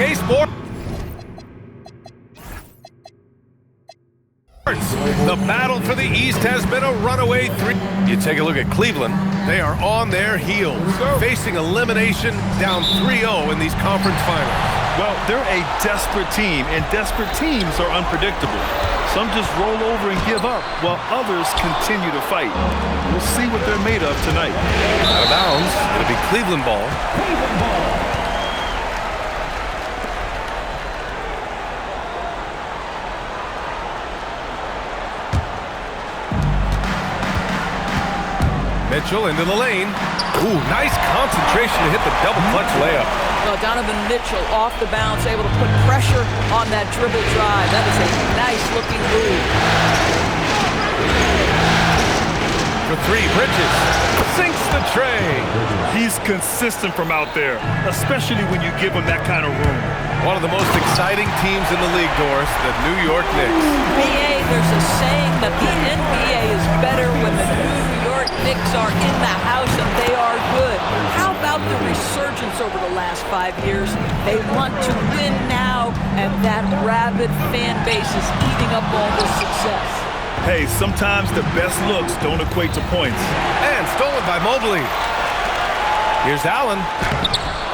UK Sports. The battle for the East has been a runaway three. You take a look at Cleveland. They are on their heels, facing elimination down 3-0 in these conference finals. Well, they're a desperate team, and desperate teams are unpredictable. Some just roll over and give up, while others continue to fight. We'll see what they're made of tonight. Out of bounds. It'll be Cleveland ball. Mitchell into the lane. Ooh, nice concentration to hit the double clutch layup. Well, Donovan Mitchell off the bounce, able to put pressure on that dribble drive. That is a nice-looking move. For three, Bridges sinks the tray. He's consistent from out there, especially when you give him that kind of room. One of the most exciting teams in the league, Doris, the New York Knicks. BA, there's a saying that the NBA is better when the New York Knicks are in the house and they are good. How about the resurgence over the last 5 years? They want to win now, and that rabid fan base is eating up all the success. Hey, sometimes the best looks don't equate to points. And stolen by Mobley. Here's Allen.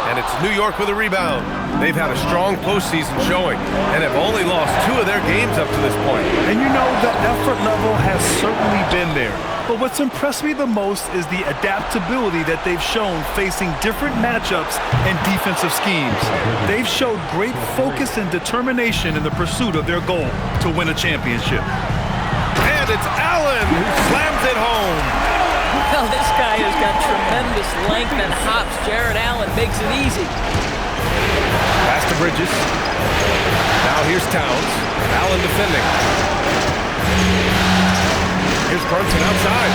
And it's New York with a rebound. They've had a strong postseason showing and have only lost 2 of their games up to this point. And you know, the effort level has certainly been there. But what's impressed me the most is the adaptability that they've shown facing different matchups and defensive schemes. They've showed great focus and determination in the pursuit of their goal to win a championship. And it's Allen who slams it home. Well, this guy has got tremendous length and hops. Jared Allen makes it easy. Pass to Bridges. Now here's Towns. Allen defending. Here's Brunson outside.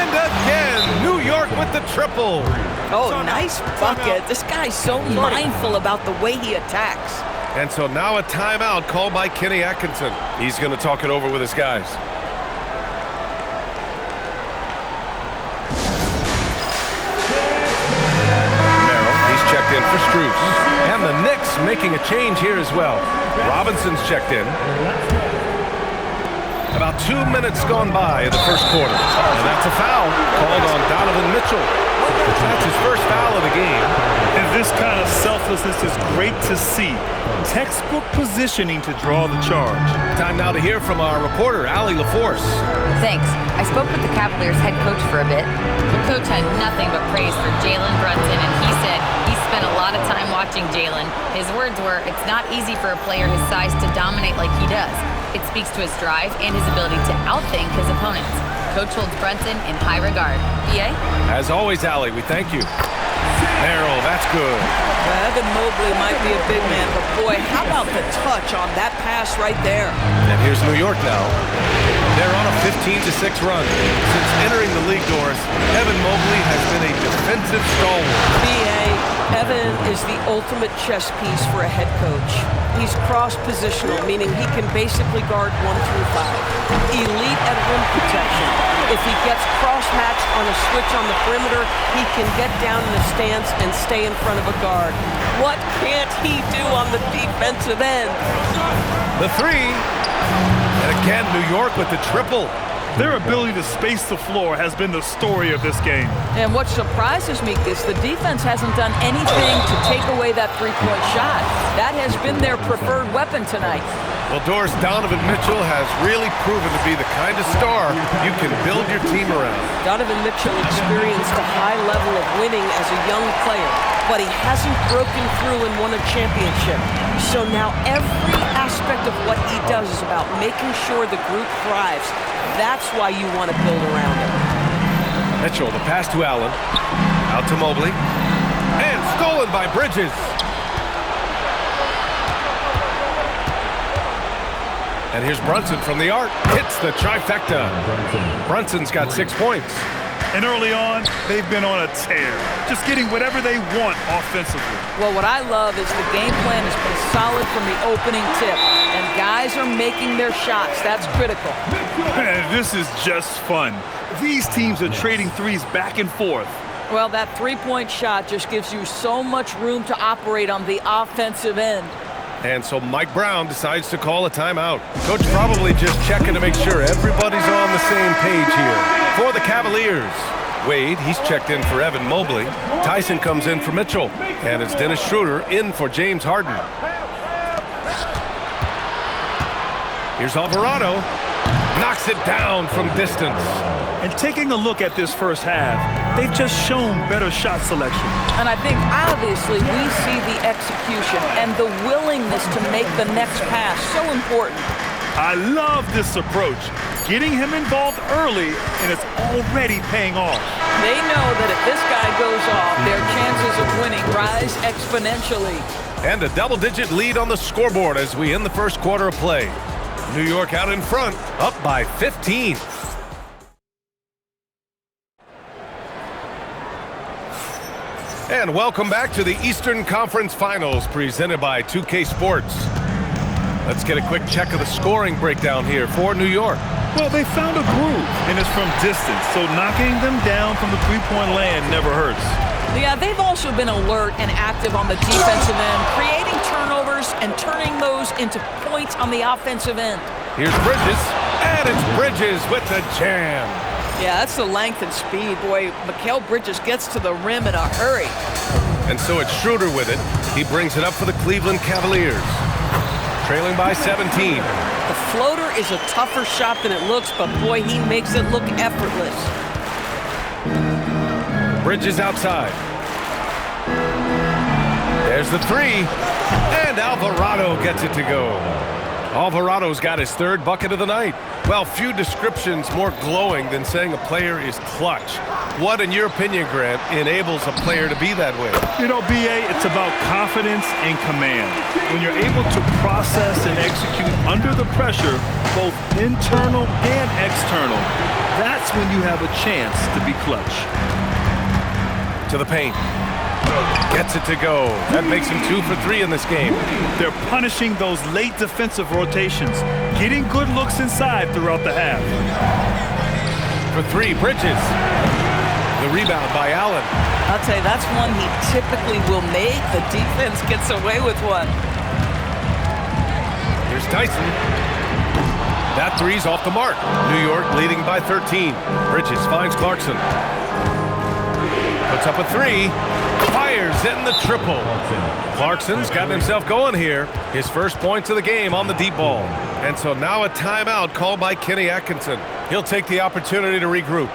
And again, New York with the triple. Oh, nice bucket. This guy's so mindful about the way he attacks. And so now a timeout called by Kenny Atkinson. He's going to talk it over with his guys. Checked in for Strus. And the Knicks making a change here as well. Robinson's checked in. About 2 minutes gone by in the first quarter. And that's a foul called on Donovan Mitchell. That's his first foul of the game. And this kind of selflessness is great to see. Textbook positioning to draw the charge. Time now to hear from our reporter, Allie LaForce. Thanks. I spoke with the Cavaliers head coach for a bit. The coach had nothing but praise for Jalen Brunson, and he said he spent a lot of time watching Jalen. His words were, it's not easy for a player his size to dominate like he does. It speaks to his drive and his ability to outthink his opponents. Coach holds Brunson in high regard. B.A.? As always, Allie, we thank you. Merrill, that's good. Well, Evan Mobley might be a big man, but boy, how about the touch on that pass right there? And here's New York now. They're on a 15-6 run. Since entering the league, Doris, Evan Mobley has been a defensive stalwart. B.A., Evan is the ultimate chess piece for a head coach. He's cross-positional, meaning he can basically guard 1 through 5. Elite at rim protection. If he gets cross-matched on a switch on the perimeter, he can get down in the stance and stay in front of a guard. What can't he do on the defensive end? The three. And again, New York with the triple. Their ability to space the floor has been the story of this game. And what surprises me is the defense hasn't done anything to take away that three-point shot. That has been their preferred weapon tonight. Well, Doris, Donovan Mitchell has really proven to be the kind of star you can build your team around. Donovan Mitchell experienced a high level of winning as a young player, but he hasn't broken through and won a championship. So now every aspect of what he does is about making sure the group thrives. That's why you want to build around him. Mitchell, the pass to Allen. Out to Mobley. And stolen by Bridges. And here's Brunson from the arc. Hits the trifecta. Brunson's got 6 points. And early on, they've been on a tear, just getting whatever they want offensively. Well, what I love is the game plan has been solid from the opening tip, and guys are making their shots. That's critical. And this is just fun. These teams are trading threes back and forth. Well, that three-point shot just gives you so much room to operate on the offensive end. And so Mike Brown decides to call a timeout. Coach probably just checking to make sure everybody's on the same page here. For the Cavaliers, Wade, he's checked in for Evan Mobley. Tyson comes in for Mitchell. And it's Dennis Schroeder in for James Harden. Here's Alvarado. Knocks it down from distance. And taking a look at this first half, they've just shown better shot selection. And I think obviously we see the execution and the willingness to make the next pass so important. I love this approach. Getting him involved early, and it's already paying off. They know that if this guy goes off, their chances of winning rise exponentially. And a double-digit lead on the scoreboard as we end the first quarter of play. New York out in front, up by 15. And welcome back to the Eastern Conference Finals presented by 2K Sports. Let's get a quick check of the scoring breakdown here for New York. Well, they found a groove, and it's from distance, so knocking them down from the three-point land never hurts. Yeah, they've also been alert and active on the defensive end, creating turnovers and turning those into points on the offensive end. Here's Bridges, and it's Bridges with the jam. Yeah, that's the length and speed. Boy, Mikal Bridges gets to the rim in a hurry. And so it's Schroeder with it. He brings it up for the Cleveland Cavaliers. Trailing by 17. The floater is a tougher shot than it looks, but boy, he makes it look effortless. Bridges outside. There's the three. And Alvarado gets it to go. Alvarado's got his third bucket of the night. Well, few descriptions more glowing than saying a player is clutch. What, in your opinion, Grant, enables a player to be that way? You know, B.A., it's about confidence and command. When you're able to process and execute under the pressure, both internal and external, that's when you have a chance to be clutch. To the paint. Gets it to go. That makes him 2 for 3 in this game. They're punishing those late defensive rotations, getting good looks inside throughout the half. For 3, Bridges. The rebound by Allen. I'll tell you, that's one he typically will make. The defense gets away with one. Here's Tyson. That three's off the mark. New York leading by 13. Bridges finds Clarkson. Puts up a 3. Fires in the triple. Clarkson's got himself going here. His first points of the game on the deep ball. And so now a timeout called by Kenny Atkinson. He'll take the opportunity to regroup.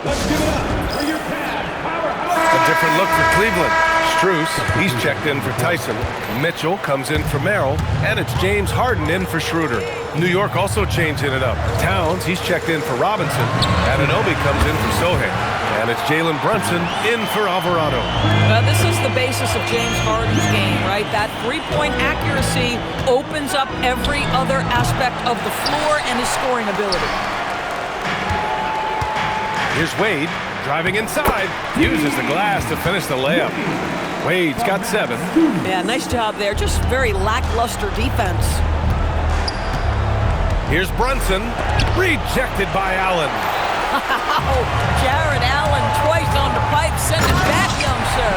Let's give it up for your powerhouse. A different look for Cleveland. Strus, he's checked in for Tyson. Mitchell comes in for Merrill. And it's James Harden in for Schroeder. New York also changing it up. Towns, he's checked in for Robinson. Anunoby comes in for Sohan. And it's Jalen Brunson in for Alvarado. This is the basis of James Harden's game, right? That three-point accuracy opens up every other aspect of the floor and his scoring ability. Here's Wade, driving inside. Uses the glass to finish the layup. Wade's got 7. Yeah, nice job there. Just very lackluster defense. Here's Brunson, rejected by Allen. Jared Allen twice on the pipe. Send it back, young sir.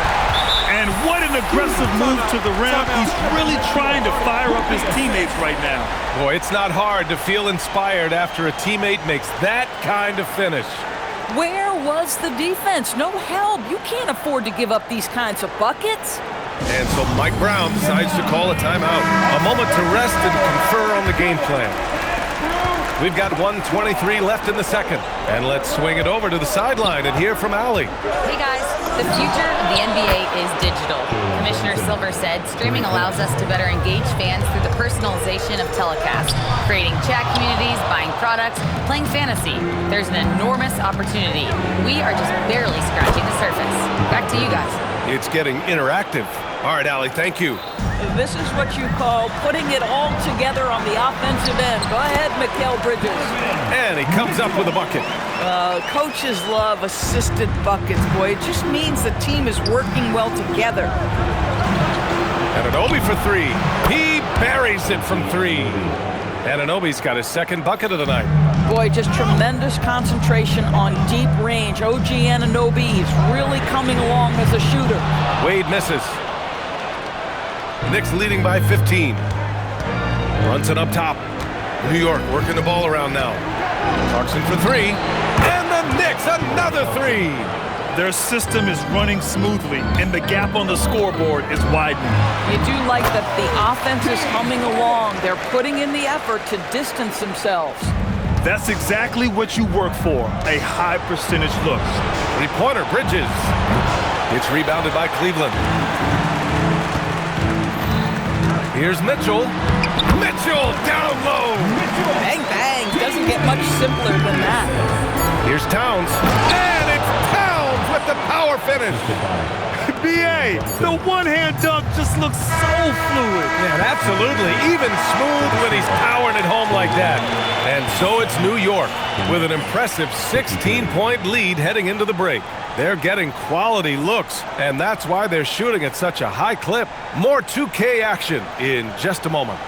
And what an aggressive move to the rim. He's really trying to fire up his teammates right now. Boy, it's not hard to feel inspired after a teammate makes that kind of finish. Where was the defense? No help. You can't afford to give up these kinds of buckets. And so Mike Brown decides to call a timeout. A moment to rest and confer on the game plan. We've got 1:23 left in the second. And let's swing it over to the sideline and hear from Allie. Hey guys, the future of the NBA is digital. Commissioner Silver said streaming allows us to better engage fans through the personalization of telecasts, creating chat communities, buying products, playing fantasy. There's an enormous opportunity. We are just barely scratching the surface. Back to you guys. It's getting interactive. All right, Allie, thank you. This is what you call putting it all together on the offensive end. Go ahead, Mikal Bridges. And he comes up with a bucket. Coaches love assisted buckets, boy. It just means the team is working well together. Anunoby for 3. He buries it from 3. Anunoby's got his second bucket of the night. Boy, just tremendous concentration on deep range. OG Anunoby is really coming along as a shooter. Wade misses. Knicks leading by 15. Brunson up top. New York working the ball around now. Clarkson for three. And the Knicks, another three. Their system is running smoothly, and the gap on the scoreboard is widening. You do like that the offense is humming along. They're putting in the effort to distance themselves. That's exactly what you work for, a high percentage look. Three-pointer, Bridges. It's rebounded by Cleveland. Here's Mitchell. Mitchell down low. Bang, bang. Doesn't get much simpler than that. Here's Towns. And it's Towns with the power finish. B.A., the one-hand dunk just looks so fluid. Yeah, absolutely. Even smooth when he's powering it home like that. And so it's New York with an impressive 16-point lead heading into the break. They're getting quality looks, and that's why they're shooting at such a high clip. More 2K action in just a moment.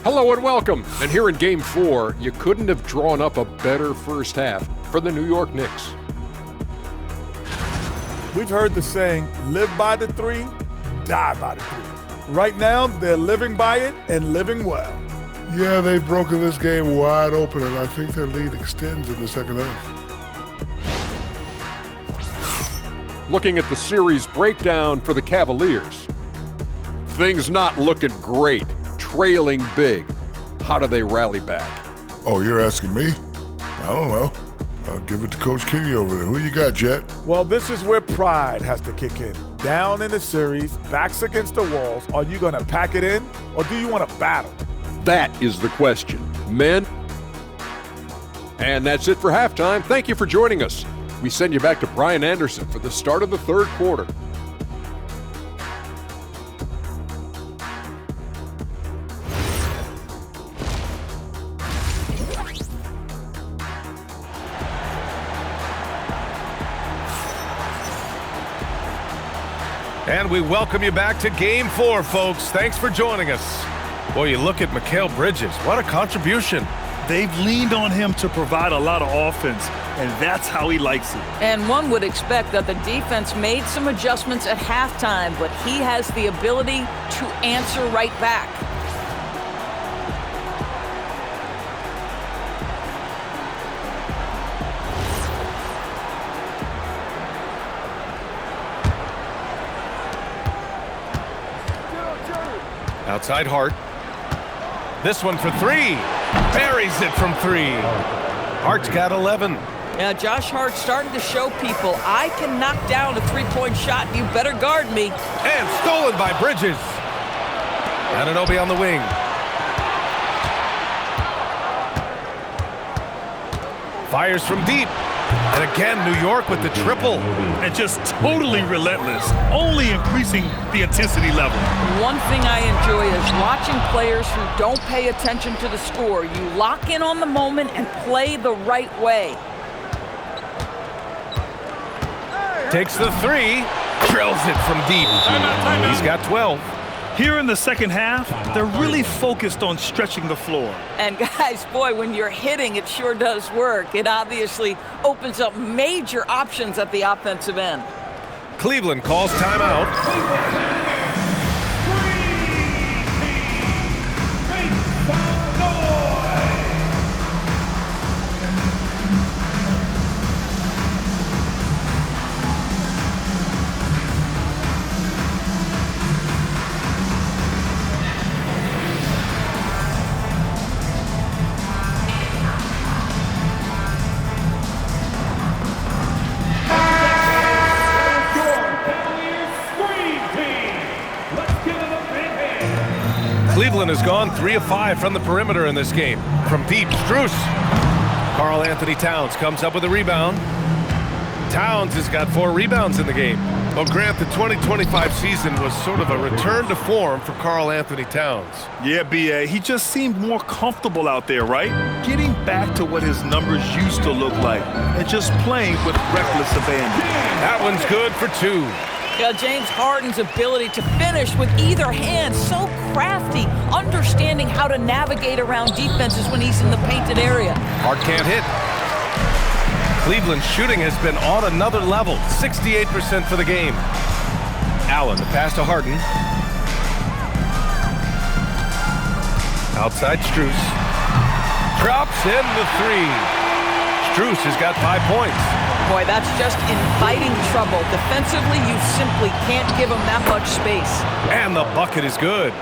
Hello and welcome. And here in Game 4, you couldn't have drawn up a better first half for the New York Knicks. We've heard the saying, live by the three, die by the three. Right now, they're living by it and living well. Yeah, they've broken this game wide open, and I think their lead extends in the second half. Looking at the series breakdown for the Cavaliers. Things not looking great. Trailing big. How do they rally back? Oh, you're asking me? I don't know. I'll give it to Coach Kenny over there. Who you got, Jet? Well, this is where pride has to kick in. Down in the series, backs against the walls, are you going to pack it in, or do you want to battle? That is the question. Men. And that's it for halftime. Thank you for joining us. We send you back to Brian Anderson for the start of the third quarter. And we welcome you back to Game 4, folks. Thanks for joining us. Boy, you look at Mikal Bridges. What a contribution. They've leaned on him to provide a lot of offense, and that's how he likes it. And one would expect that the defense made some adjustments at halftime, but he has the ability to answer right back. Outside Hart. This one for three. Buries it from three. Hart's got 11. Yeah, Josh Hart's starting to show people, I can knock down a three-point shot. You better guard me. And stolen by Bridges. Anunoby on the wing. Fires from deep. And again, New York with the triple. And just totally relentless, only increasing the intensity level. One thing I enjoy is watching players who don't pay attention to the score. You lock in on the moment and play the right way. Takes the three. Drills it from deep. He's got 12. Here in the second half, they're really focused on stretching the floor. And guys, boy, when you're hitting, it sure does work. It obviously opens up major options at the offensive end. Cleveland calls timeout. Cleveland has gone 3 of 5 from the perimeter in this game. From deep, Strus. Karl Anthony Towns comes up with a rebound. Towns has got 4 rebounds in the game. Well, Grant, the 2025 season was sort of a return to form for Karl Anthony Towns. Yeah, B.A., he just seemed more comfortable out there, right? Getting back to what his numbers used to look like and just playing with reckless abandon. That one's good for 2. Yeah, James Harden's ability to finish with either hand, so crafty, understanding how to navigate around defenses when he's in the painted area. Hart can't hit. Cleveland's shooting has been on another level, 68% for the game. Allen, the pass to Harden. Outside Strus. Drops in the 3. Strus has got 5 points. Boy, that's just inviting trouble. Defensively, you simply can't give him that much space. And the bucket is good.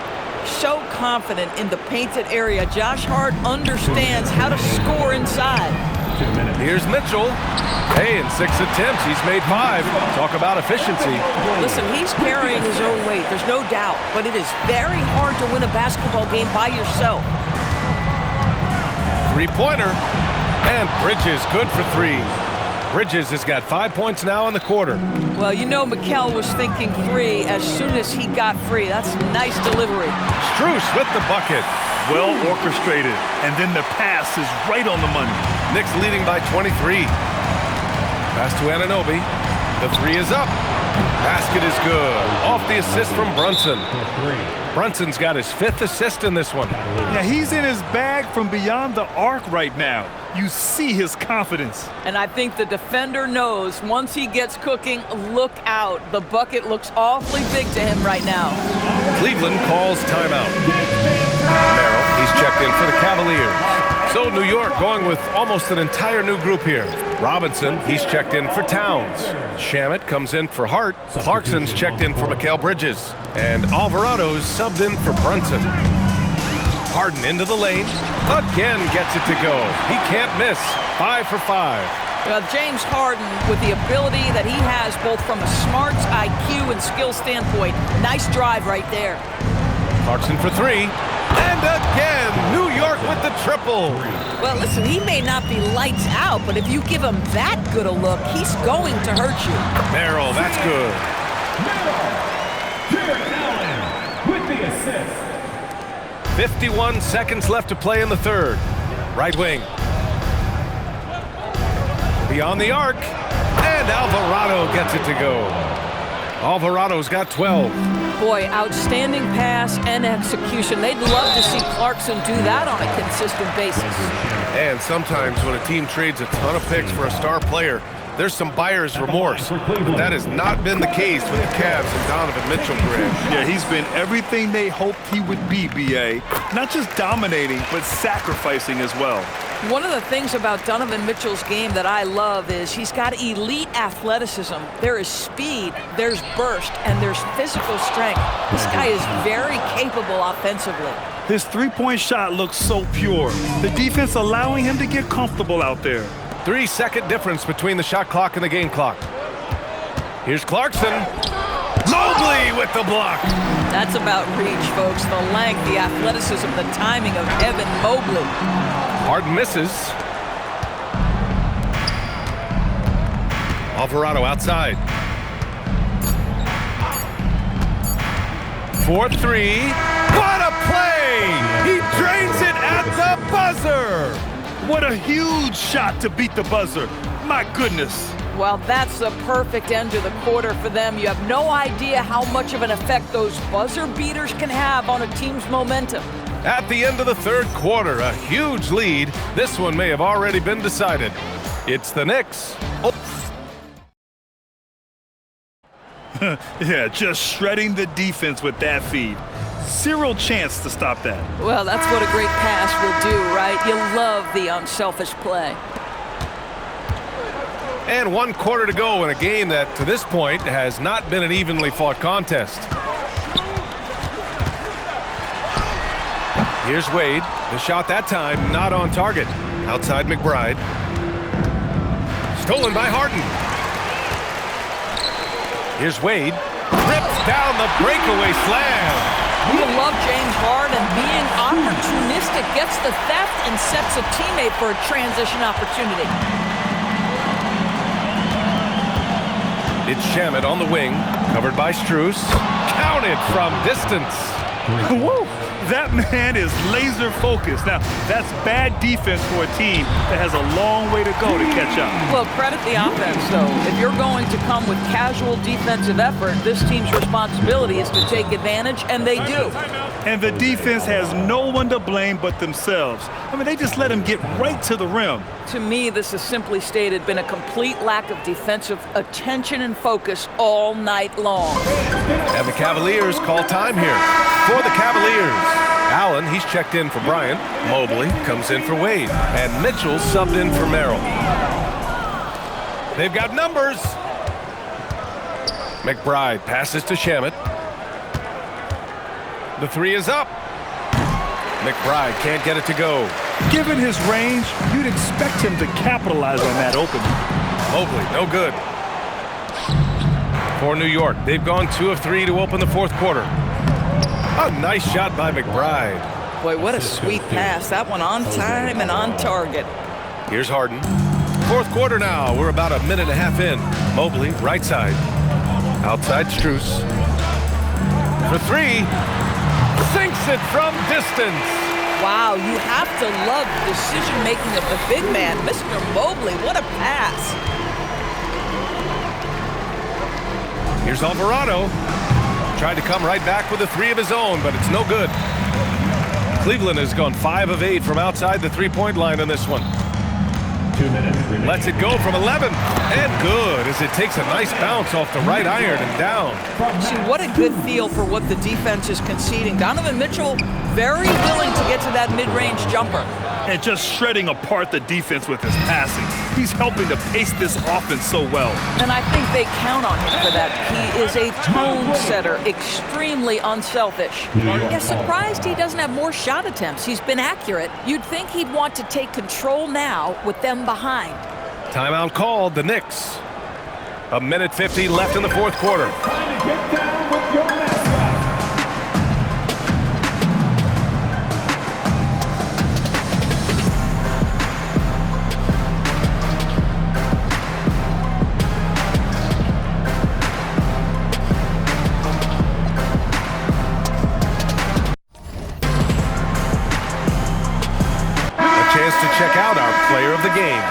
So confident in the painted area. Josh Hart understands how to score inside. Here's Mitchell. Hey, in 6 attempts, he's made 5. Talk about efficiency. Listen, he's carrying his own weight, there's no doubt. But it is very hard to win a basketball game by yourself. 3-pointer. And Bridges, good for 3. Bridges has got 5 points now in the quarter. Well, you know Mikal was thinking 3 as soon as he got free. That's a nice delivery. Strus with the bucket. Well orchestrated, and then the pass is right on the money. Knicks leading by 23. Pass to Anunoby. The 3 is up. Basket is good. Off the assist from Brunson. Brunson's got his 5th assist in this one. Yeah, he's in his bag from beyond the arc right now. You see his confidence. And I think the defender knows once he gets cooking, look out. The bucket looks awfully big to him right now. Cleveland calls timeout. Merrill, he's checked in for the Cavaliers. So New York going with almost an entire new group here. Robinson, he's checked in for Towns. Shamet comes in for Hart. Clarkson's checked in for Mikal Bridges. And Alvarado's subbed in for Brunson. Harden into the lane. Again gets it to go. He can't miss. 5 for 5. Well, James Harden, with the ability that he has both from a smarts, IQ, and skill standpoint, nice drive right there. Clarkson for 3. And again, New York with the triple. Well, listen, he may not be lights out, but if you give him that good a look, he's going to hurt you. Merrill, that's good. Allen with the assist. 51 seconds left to play in the 3rd. Right wing. Beyond the arc. And Alvarado gets it to go. Alvarado's got 12. Boy, outstanding pass and execution. They'd love to see Clarkson do that on a consistent basis. And sometimes when a team trades a ton of picks for a star player, there's some buyer's remorse. But that has not been the case with the Cavs and Donovan Mitchell, Grant. Yeah, he's been everything they hoped he would be, B.A. Not just dominating, but sacrificing as well. One of the things about Donovan Mitchell's game that I love is he's got elite athleticism. There is speed, there's burst, and there's physical strength. This guy is very capable offensively. His three-point shot looks so pure. The defense allowing him to get comfortable out there. 3-second difference between the shot clock and the game clock. Here's Clarkson. Mobley with the block. That's about reach, folks. The length, the athleticism, the timing of Evan Mobley. Harden misses. Alvarado outside. 4-3. What a play! He drains it at the buzzer! What a huge shot to beat the buzzer. My goodness. Well, that's the perfect end to the quarter for them. You have no idea how much of an effect those buzzer beaters can have on a team's momentum. At the end of the 3rd quarter, a huge lead. This one may have already been decided. It's the Knicks. Yeah, just shredding the defense with that feed. Zero chance to stop that. Well, that's what a great pass will do, right? You love the unselfish play. And 1 quarter to go in a game that, to this point, has not been an evenly fought contest. Here's Wade. The shot that time not on target. Outside McBride. Stolen by Harden. Here's Wade. Rips down the breakaway slam. You love James Harden being opportunistic, gets the theft and sets a teammate for a transition opportunity. It's Shamet on the wing, covered by Strus. Counted from distance. Woo! That man is laser focused. Now, that's bad defense for a team that has a long way to go to catch up. Well, credit the offense, though. If you're going to come with casual defensive effort, this team's responsibility is to take advantage, and they do. And the defense has no one to blame but themselves. I mean, they just let him get right to the rim. To me, this has simply stated been a complete lack of defensive attention and focus all night long. And the Cavaliers call time here. For the Cavaliers, Allen, he's checked in for Bryant. Mobley comes in for Wade. And Mitchell subbed in for Merrill. They've got numbers. McBride passes to Shamet. The three is up. McBride can't get it to go. Given his range, you'd expect him to capitalize on that opening. Mobley, no good. For New York, they've gone 2 of 3 to open the fourth quarter. A nice shot by McBride. Boy, what a sweet pass. That one on time and on target. Here's Harden. Fourth quarter now. We're about a minute and a half in. Mobley, right side. Outside Strus. For 3. Sinks it from distance. Wow, you have to love the decision-making of the big man. Mr. Mobley, what a pass. Here's Alvarado. Tried to come right back with a 3 of his own, but it's no good. Cleveland has gone 5 of 8 from outside the three-point line on this one. 2 minutes remaining. Lets it go from 11. And good, as it takes a nice bounce off the right iron and down. See, what a good feel for what the defense is conceding. Donovan Mitchell very willing to get to that mid-range jumper. And just shredding apart the defense with his passing. He's helping to pace this offense so well. And I think they count on him for that. He is a tone setter, extremely unselfish. Yeah, surprised he doesn't have more shot attempts. He's been accurate. You'd think he'd want to take control now with them behind. Timeout called, the Knicks. A minute 50 left in the fourth quarter. Time to get down with your mascot. To check out our player of the game.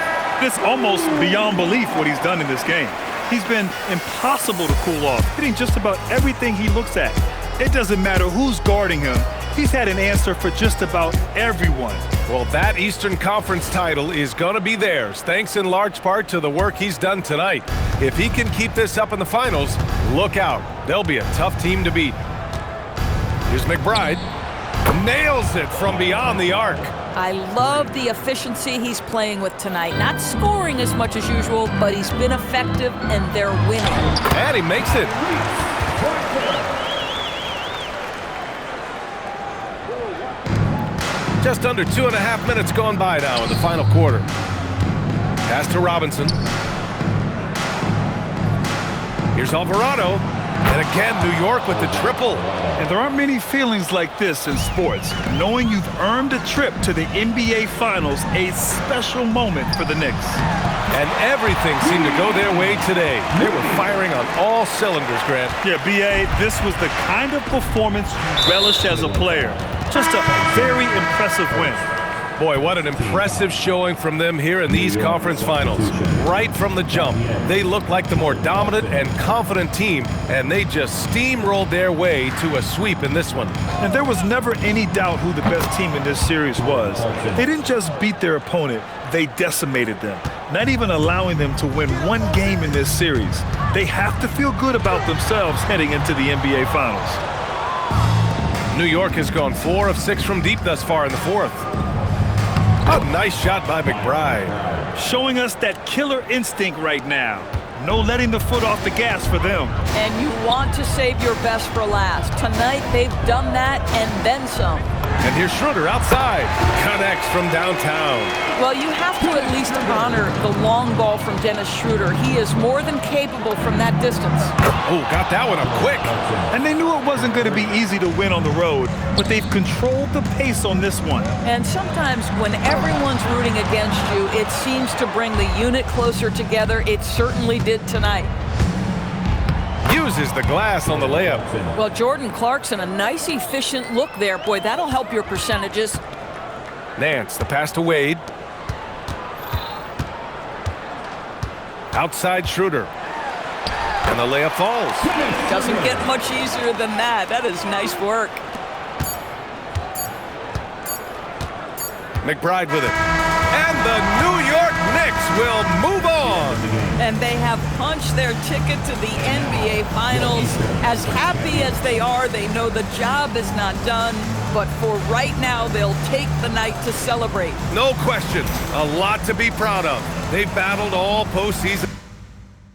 It's almost beyond belief what he's done in this game. He's been impossible to cool off, hitting just about everything he looks at. It doesn't matter who's guarding him. He's had an answer for just about everyone. Well, that Eastern Conference title is going to be theirs, thanks in large part to the work he's done tonight. If he can keep this up in the finals, look out. They'll be a tough team to beat. Here's McBride. Nails it from beyond the arc. I love the efficiency he's playing with tonight. Not scoring as much as usual, but he's been effective, and they're winning. And he makes it. Just under 2.5 minutes gone by now in the final quarter. Pass to Robinson. Here's Alvarado. And again, New York with the triple. And there aren't many feelings like this in sports. Knowing you've earned a trip to the NBA Finals, a special moment for the Knicks. And everything seemed to go their way today. They were firing on all cylinders, Grant. Yeah, B.A., this was the kind of performance you relish as a player. Just a very impressive win. Boy, what an impressive showing from them here in these conference finals. Right from the jump, they looked like the more dominant and confident team, and they just steamrolled their way to a sweep in this one. And there was never any doubt who the best team in this series was. They didn't just beat their opponent, they decimated them, not even allowing them to win one game in this series. They have to feel good about themselves heading into the NBA Finals. New York has gone 4 of 6 from deep thus far in the fourth. A nice shot by McBride. Showing us that killer instinct right now. No letting the foot off the gas for them. And you want to save your best for last. Tonight, they've done that and then some. And here's Schroeder outside. Connects from downtown. Well, you have to at least honor the long ball from Dennis Schroeder. He is more than capable from that distance. Oh, got that one up quick. And they knew it wasn't going to be easy to win on the road, but they've controlled the pace on this one. And sometimes when everyone's rooting against you, it seems to bring the unit closer together. It certainly did tonight. Uses the glass on the layup. Well, Jordan Clarkson, a nice, efficient look there. Boy, that'll help your percentages. Nance, the pass to Wade. Outside Schroeder. And the layup falls. Doesn't get much easier than that. That is nice work. McBride with it. And the New York Knicks will move on. And they have punched their ticket to the NBA Finals. As happy as they are, they know the job is not done. But for right now, they'll take the night to celebrate. No question. A lot to be proud of. They've battled all postseason.